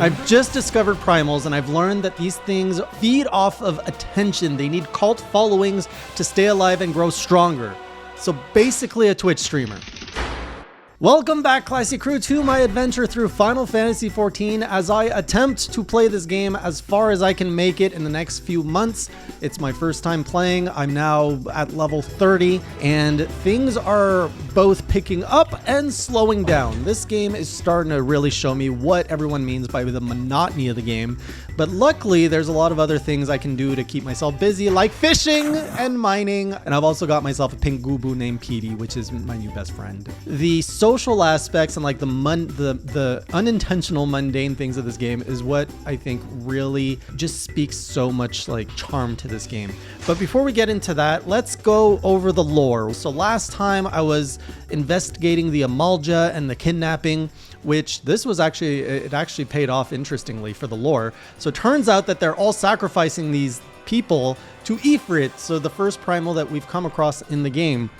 I've just discovered primals, and I've learned that these things feed off of attention. They need cult followings to stay alive and grow stronger. So basically a Twitch streamer. Welcome back, Classy Crew, to my adventure through Final Fantasy XIV as I attempt to play this game as far as I can make it in the next few months. It's my first time playing. I'm now at level 30, and things are both picking up and slowing down. This game is starting to really show me what everyone means by the monotony of the game, but luckily there's a lot of other things I can do to keep myself busy, like fishing and mining, and I've also got myself a pink Goobboo named Petey, which is my new best friend. The social aspects and like the unintentional mundane things of this game is what I think really just speaks so much like charm to this game. But before we get into that, let's go over the lore. So last time I was investigating the Amalja and the kidnapping, which this was it actually paid off interestingly for the lore. So it turns out that they're all sacrificing these people to Ifrit, so the first primal that we've come across in the game.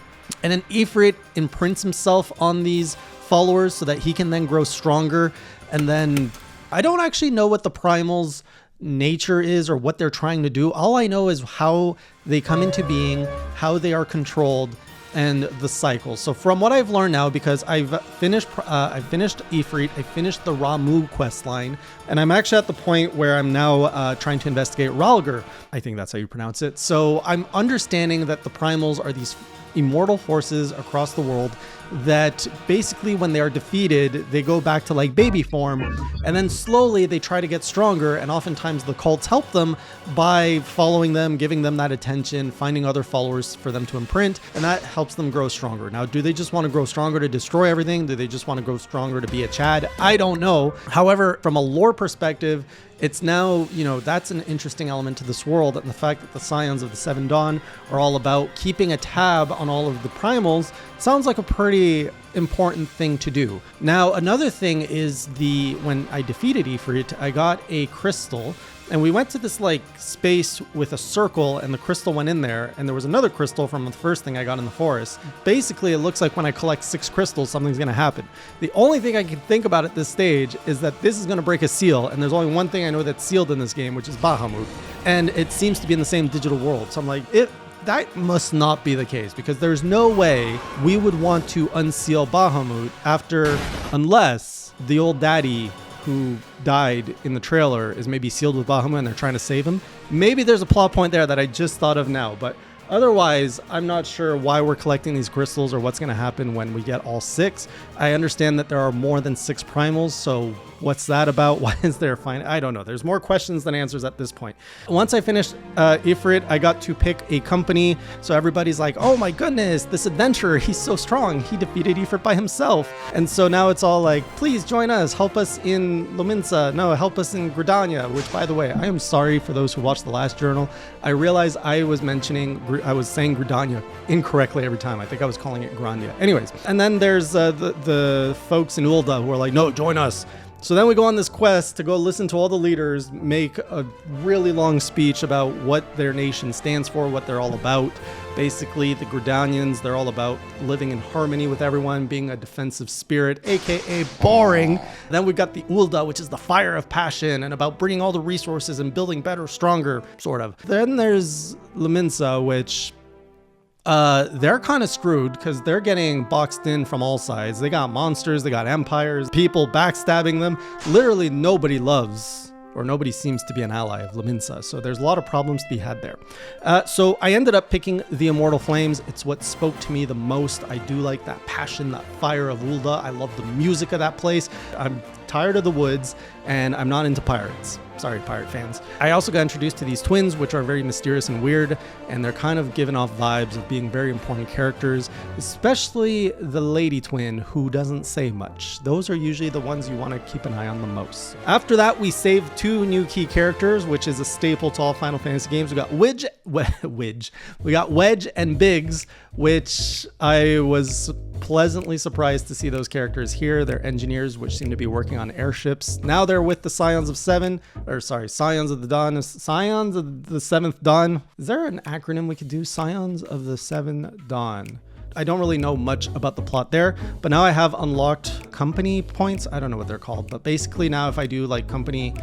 And then Ifrit imprints himself on these followers so that he can then grow stronger. And then I don't actually know what the primals' nature is or what they're trying to do. All I know is how they come into being, how they are controlled, and the cycle. So from what I've learned now, because I've finished Ifrit, I finished the Ramu quest line, and I'm actually at the point where I'm now trying to investigate Ralgar. I think that's how you pronounce it. So I'm understanding that the primals are these immortal forces across the world that basically when they are defeated, they go back to like baby form, and then slowly they try to get stronger, and oftentimes the cults help them by following them, giving them that attention, finding other followers for them to imprint, and that helps them grow stronger. Now, do they just want to grow stronger to destroy everything? Do they just want to grow stronger to be a Chad? I don't know. However, from a lore perspective, it's now, that's an interesting element to this world, and the fact that the Scions of the Seven Dawn are all about keeping a tab on all of the primals sounds like a pretty important thing to do. Now, another thing is when I defeated Ifrit, I got a crystal, and we went to this like space with a circle, and the crystal went in there, and there was another crystal from the first thing I got in the forest. Basically, it looks like when I collect 6 crystals, something's going to happen. The only thing I can think about at this stage is that this is going to break a seal, and there's only one thing I know that's sealed in this game, which is Bahamut, and it seems to be in the same digital world. So I'm like, that must not be the case, because there's no way we would want to unseal Bahamut unless the old daddy who died in the trailer is maybe sealed with Bahamut and they're trying to save him. Maybe there's a plot point there that I just thought of now, but otherwise, I'm not sure why we're collecting these crystals or what's going to happen when we get all 6. I understand that there are more than 6 primals, so what's that about? Why is there I don't know. There's more questions than answers at this point. Once I finished Ifrit, I got to pick a company, so everybody's like, oh my goodness, this adventurer, he's so strong. He defeated Ifrit by himself. And so now it's all like, please join us, help us in Lominsa, no, help us in Gridania, which, by the way, I am sorry for those who watched the last journal. I realized I was saying Gridania incorrectly every time. I think I was calling it Grandia. Anyways, and then there's the folks in Ulda who are like, no, join us. So then we go on this quest to go listen to all the leaders make a really long speech about what their nation stands for, what they're all about. Basically, the Gridanians, they're all about living in harmony with everyone, being a defensive spirit, aka boring. Then we've got the Ulda, which is the fire of passion, and about bringing all the resources and building better, stronger, sort of. Then there's Lominsa, which they're kind of screwed because they're getting boxed in from all sides. They got monsters, they got empires, people backstabbing them. Literally nobody loves, or nobody seems to be an ally of Lominsa. So there's a lot of problems to be had there. So I ended up picking the Immortal Flames. It's what spoke to me the most. I do like that passion, that fire of Ulda. I love the music of that place. I'm tired of the woods, and I'm not into pirates. Sorry, pirate fans. I also got introduced to these twins, which are very mysterious and weird, and they're kind of giving off vibes of being very important characters, especially the lady twin, who doesn't say much. Those are usually the ones you want to keep an eye on the most. After that, we saved 2 new key characters, which is a staple to all Final Fantasy games. We got Wedge and Biggs, which I was pleasantly surprised to see those characters here. They're engineers, which seem to be working on airships. Now they're with the Scions of the Dawn. Scions of the Seventh Dawn. Is there an acronym we could do? Scions of the Seven Dawn. I don't really know much about the plot there, but now I have unlocked company points. I don't know what they're called, but basically now if I do like company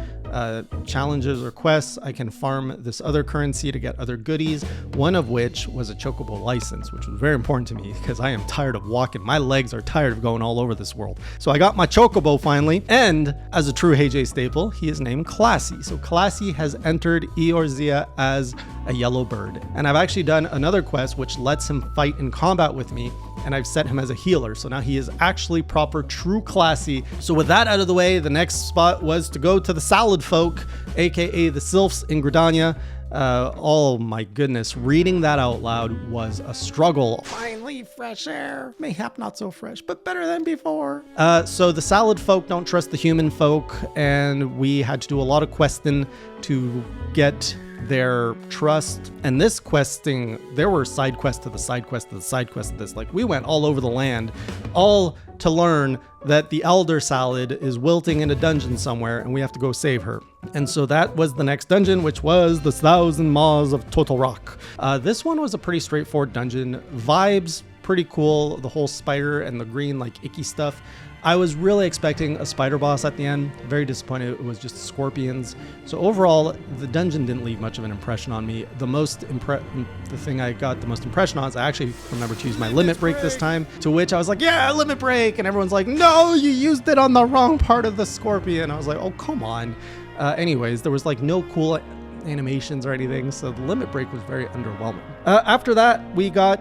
challenges or quests, I can farm this other currency to get other goodies, one of which was a chocobo license, which was very important to me because I am tired of walking. My legs are tired of going all over this world. So I got my chocobo finally, and as a true HeyJ staple, he is named Classy. So Classy has entered Eorzea as a yellow bird, and I've actually done another quest which lets him fight in combat with me, and I've set him as a healer. So now he is actually proper true Classy. So with that out of the way, the next spot was to go to the Salad Folk, aka the Sylphs in Gridania. Oh my goodness, reading that out loud was a struggle. Finally, fresh air. Mayhap not so fresh, but better than before. So the Salad Folk don't trust the human folk, and we had to do a lot of questing to get their trust. And this questing, there were side quests to the side quest to the side quest to this. Like, we went all over the land, all to learn that the Elder Salad is wilting in a dungeon somewhere and we have to go save her. And so that was the next dungeon, which was the Thousand Maws of Total Rock. This one was a pretty straightforward dungeon. Vibes, pretty cool. The whole spider and the green, like, icky stuff. I was really expecting a spider boss at the end. Very disappointed it was just scorpions. So overall, the dungeon didn't leave much of an impression on me. The thing I got the most impression on is I actually remember to use my limit break this time, to which I was like, yeah, limit break. And everyone's like, no, you used it on the wrong part of the scorpion. I was like, oh, come on. Anyways, there was like no cool animations or anything, so the limit break was very underwhelming. After that, we got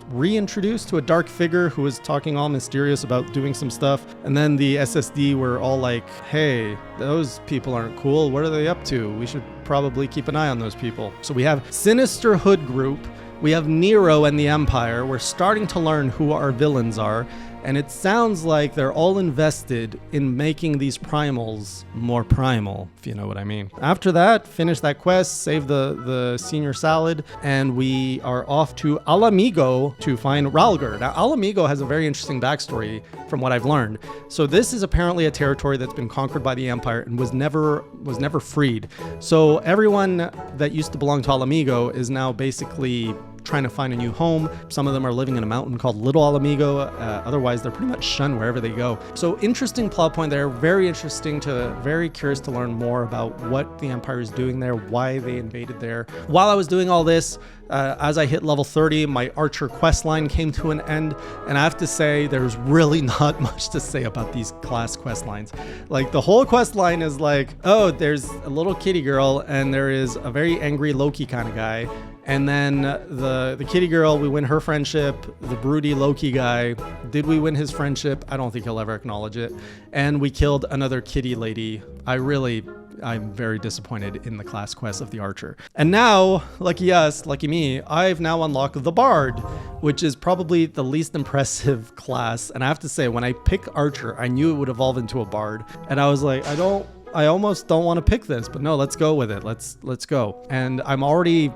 reintroduced to a dark figure who was talking all mysterious about doing some stuff, and then the SSD were all like, hey, those people aren't cool, what are they up to? We should probably keep an eye on those people. So we have Sinister Hood Group, we have Nero and the Empire. We're starting to learn who our villains are, and it sounds like they're all invested in making these primals more primal, if you know what I mean. After that, finish that quest, save the senior salad, and we are off to Alamigo to find Ralger. Now, Alamigo has a very interesting backstory from what I've learned. So this is apparently a territory that's been conquered by the Empire and was never freed. So everyone that used to belong to Alamigo is now basically trying to find a new home. Some of them are living in a mountain called Little Alamigo. Otherwise, they're pretty much shunned wherever they go. So interesting plot point there. Very curious to learn more about what the Empire is doing there, why they invaded there. While I was doing all this, as I hit level 30, my Archer quest line came to an end, and I have to say there's really not much to say about these class quest lines. Like, the whole quest line is like, oh, there's a little kitty girl, and there is a very angry Loki kind of guy, and then the kitty girl, we win her friendship. The broody Loki guy, did we win his friendship? I don't think he'll ever acknowledge it. And we killed another kitty lady. I'm very disappointed in the class quest of the Archer. And now, lucky us, lucky me, I've now unlocked the Bard, which is probably the least impressive class. And I have to say, when I pick Archer, I knew it would evolve into a Bard. And I was like, I almost don't want to pick this, but no, let's go with it. Let's go. And I'm already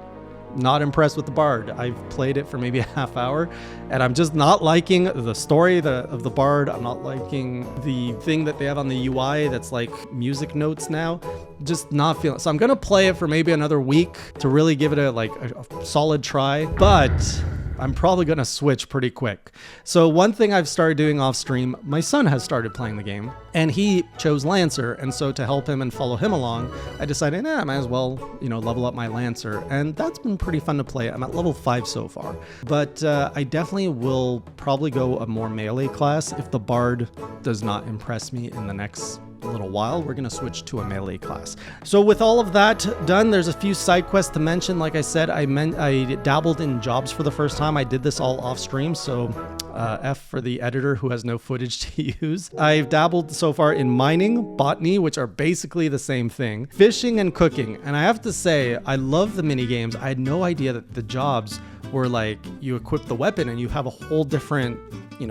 not impressed with the Bard. I've played it for maybe a half hour, and I'm just not liking the story of the Bard. I'm not liking the thing that they have on the UI that's like music notes now. Just not feeling. So I'm gonna play it for maybe another week to really give it a solid try, but I'm probably going to switch pretty quick. So one thing I've started doing off stream, my son has started playing the game, and he chose Lancer. And so to help him and follow him along, I decided, I might as well, level up my Lancer. And that's been pretty fun to play. I'm at level 5 so far. But I definitely will probably go a more melee class if the Bard does not impress me in the next little while. We're going to switch to a melee class. So with all of that done, there's a few side quests to mention. Like I said, I dabbled in jobs for the first time. I did this all off stream, so F for the editor who has no footage to use. I've dabbled so far in mining, botany, which are basically the same thing, fishing, and cooking. And I have to say, I love the mini games. I had no idea that the jobs were like, you equip the weapon and you have a whole different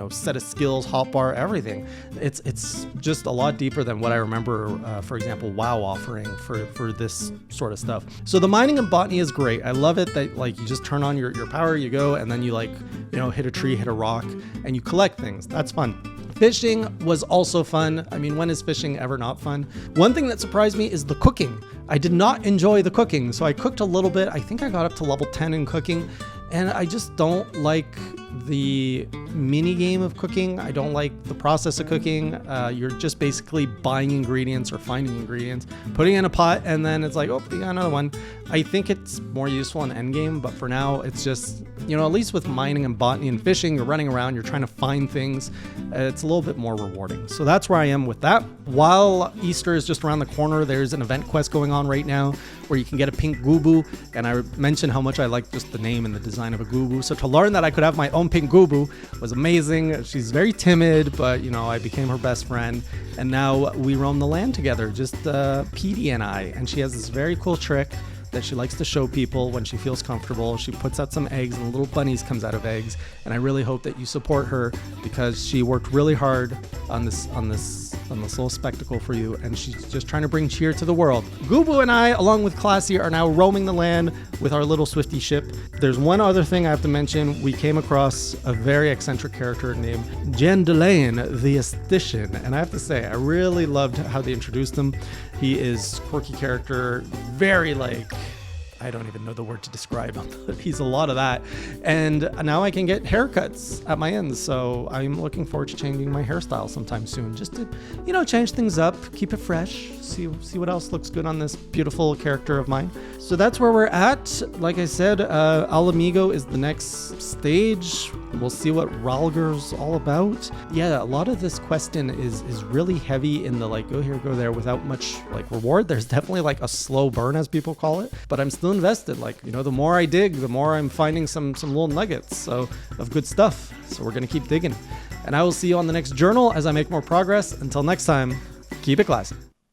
set of skills, hotbar, everything. It's just a lot deeper than what I remember, for example, WoW offering for this sort of stuff. So the mining and botany is great. I love it that you just turn on your power, you go, and then you hit a tree, hit a rock, and you collect things. That's fun. Fishing was also fun. I mean, when is fishing ever not fun? One thing that surprised me is the cooking. I did not enjoy the cooking, so I cooked a little bit. I think I got up to level 10 in cooking, and I just don't like the mini game of cooking. I don't like the process of cooking. You're just basically buying ingredients or finding ingredients, putting in a pot, and then it's like, oh, you got another one. I think it's more useful in endgame, but for now, it's just, you know, at least with mining and botany and fishing, you're running around, you're trying to find things. It's a little bit more rewarding. So that's where I am with that. While Easter is just around the corner, there's an event quest going on right now where you can get a pink Gubu. And I mentioned how much I like just the name and the design of a Gubu. So to learn that I could have my own pink Gubu was amazing. She's very timid, but, you know, I became her best friend. And now we roam the land together, just Petey and I. And she has this very cool trick that she likes to show people when she feels comfortable. She puts out some eggs and little bunnies comes out of eggs. And I really hope that you support her because she worked really hard on this little spectacle for you. And she's just trying to bring cheer to the world. Gubu and I, along with Classy, are now roaming the land with our little Swifty ship. There's one other thing I have to mention. We came across a very eccentric character named Jen Delane, the Aesthetician. And I have to say, I really loved how they introduced him. He is a quirky character, very I don't even know the word to describe him, but he's a lot of that. And now I can get haircuts at my ends. So I'm looking forward to changing my hairstyle sometime soon, just to, you know, change things up, keep it fresh, see what else looks good on this beautiful character of mine. So that's where we're at. Like I said, Al Amigo is the next stage. We'll see what Ralger's all about. Yeah, a lot of this questing is really heavy in the go here, go there without much reward. There's definitely a slow burn, as people call it, but I'm still invested. The more I dig, the more I'm finding some little nuggets of good stuff. So we're gonna keep digging. And I will see you on the next journal as I make more progress. Until next time, keep it classy.